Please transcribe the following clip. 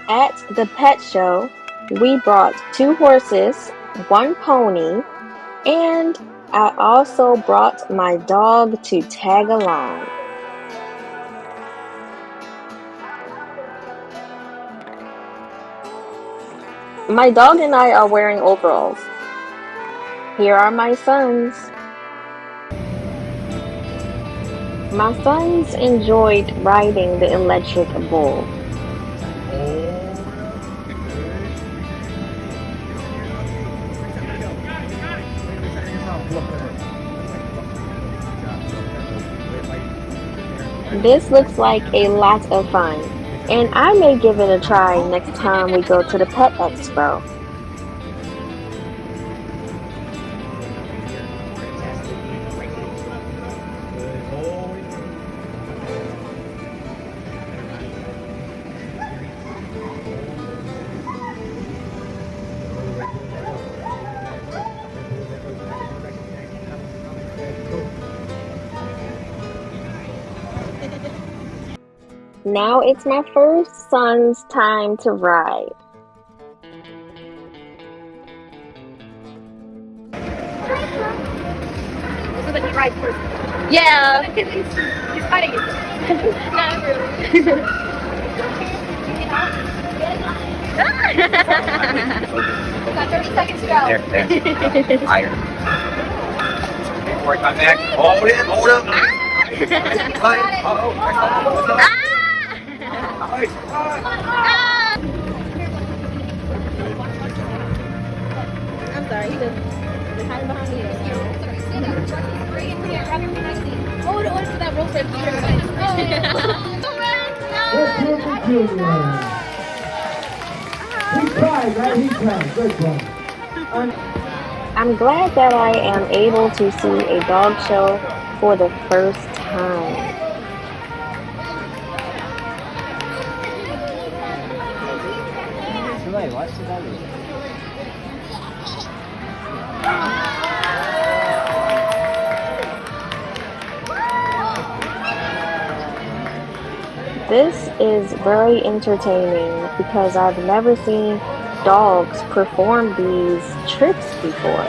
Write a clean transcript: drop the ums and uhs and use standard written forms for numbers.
At the pet show, we brought 2 horses, 1 pony, and I also brought my dog to tag along. My dog and I are wearing overalls. Here are my sons. My sons enjoyed riding the electric bull. This looks like a lot of fun, and I may give it a try next time we go to the Pet Expo. Now it's my first son's time to ride. So that he rides first. Yeah. He's fighting it. Not really. We got 30 seconds to go. There. Higher. Work my back. Hold it. Hold up. I'm sorry, he was hiding behind me. Oh, what is that rope right He tried, right? He tried. Good boy. I'm glad that I am able to see a dog show for the first time. This is very entertaining because I've never seen dogs perform these tricks before.